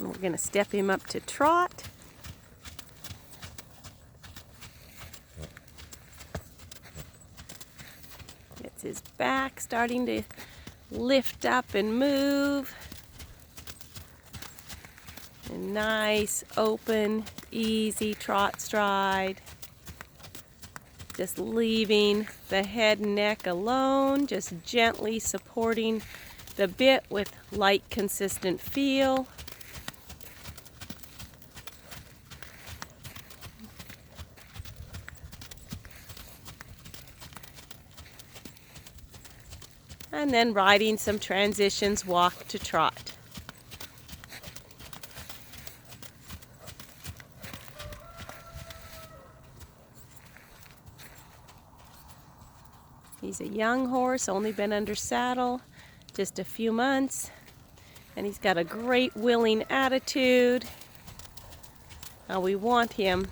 And we're going to step him up to trot. Gets his back starting to lift up and move. A nice, open, easy trot stride. Just leaving the head and neck alone, just gently supporting the bit with light, consistent feel. And then riding some transitions, walk to trot. He's a young horse, only been under saddle just a few months, and he's got a great willing attitude. Now we want him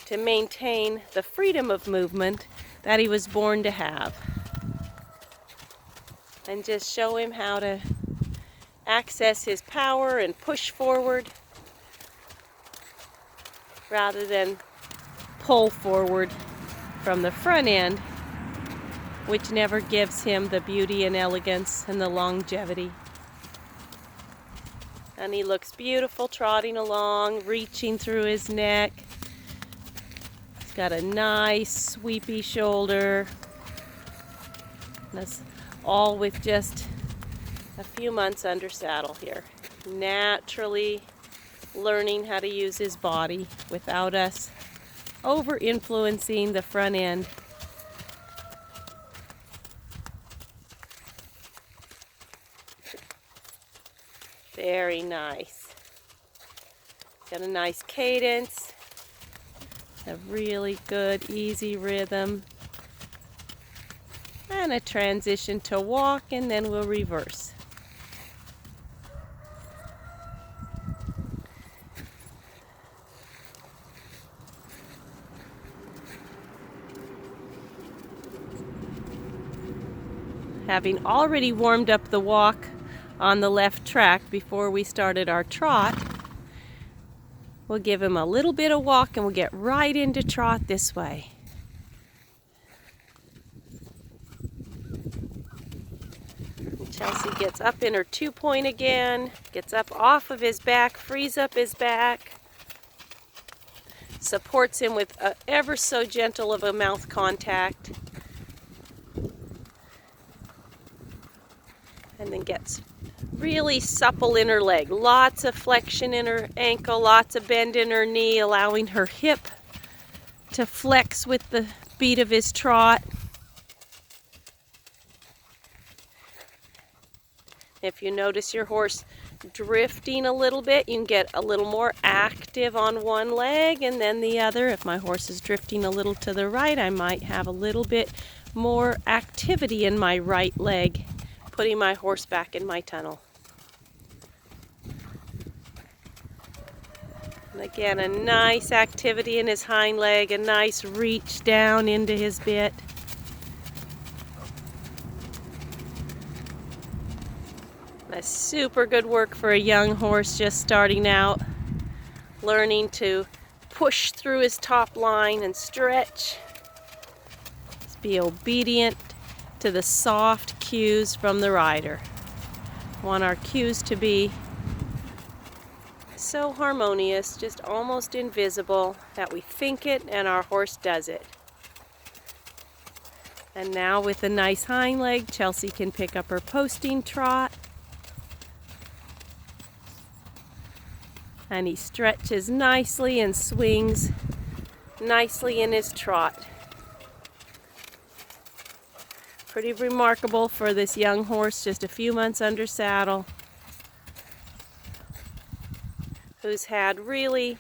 to maintain the freedom of movement that he was born to have, and just show him how to access his power and push forward rather than pull forward from the front end, which never gives him the beauty and elegance and the longevity. And he looks beautiful trotting along, reaching through his neck. He's got a nice sweepy shoulder. That's all with just a few months under saddle here. Naturally learning how to use his body without us over-influencing the front end. Very nice. Got a nice cadence, a really good, easy rhythm, and a transition to walk, and then we'll reverse. Having already warmed up the walk on the left track before we started our trot, we'll give him a little bit of walk and we'll get right into trot this way. Chelsea gets up in her 2-point again, gets up off of his back, frees up his back, supports him with ever so gentle of a mouth contact, and then gets really supple in her leg. Lots of flexion in her ankle, lots of bend in her knee, allowing her hip to flex with the beat of his trot. If you notice your horse drifting a little bit, you can get a little more active on one leg and then the other. If my horse is drifting a little to the right, I might have a little bit more activity in my right leg, putting my horse back in my tunnel. And again, a nice activity in his hind leg, a nice reach down into his bit. That's super good work for a young horse just starting out, learning to push through his top line and stretch. Just be obedient to the soft cues from the rider. Want our cues to be so harmonious, just almost invisible, that we think it and our horse does it. And now with a nice hind leg, Chelsea can pick up her posting trot. And he stretches nicely and swings nicely in his trot. Pretty remarkable for this young horse, just a few months under saddle, who's had really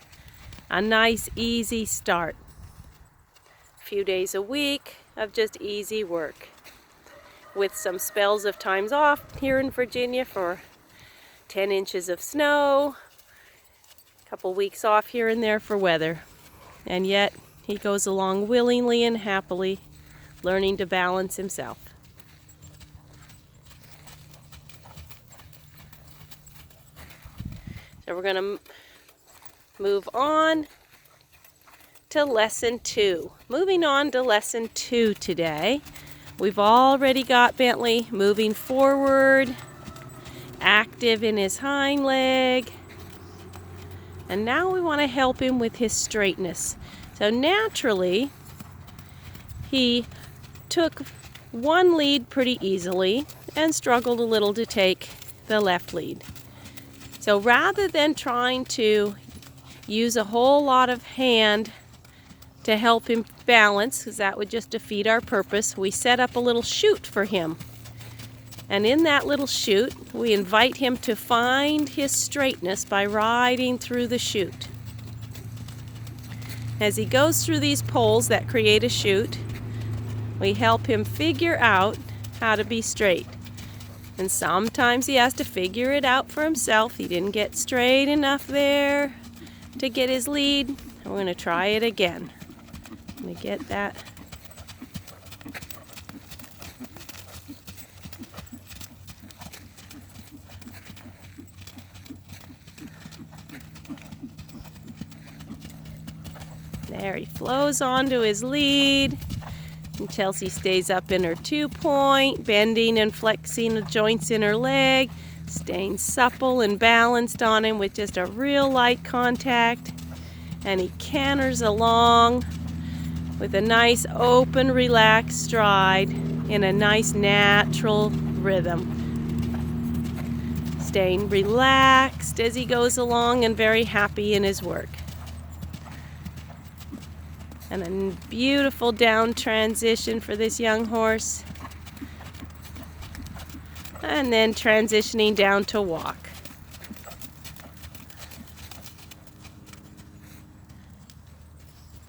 a nice, easy start. A few days a week of just easy work, with some spells of times off here in Virginia for 10 inches of snow, a couple weeks off here and there for weather. And yet he goes along willingly and happily, learning to balance himself. So we're going to move on to lesson 2. Moving on to lesson 2 today. We've already got Bentley moving forward, active in his hind leg, and now we want to help him with his straightness. So naturally, he took one lead pretty easily and struggled a little to take the left lead. So rather than trying to use a whole lot of hand to help him balance, because that would just defeat our purpose, we set up a little chute for him. And in that little chute, we invite him to find his straightness by riding through the chute. As he goes through these poles that create a chute, we help him figure out how to be straight. And sometimes he has to figure it out for himself. He didn't get straight enough there to get his lead. We're going to try it again. Let me get that. There, he flows onto his lead. And Chelsea stays up in her 2-point, bending and flexing the joints in her leg, staying supple and balanced on him with just a real light contact. And he canters along with a nice open, relaxed stride in a nice natural rhythm. Staying relaxed as he goes along and very happy in his work. And a beautiful down transition for this young horse. And then transitioning down to walk.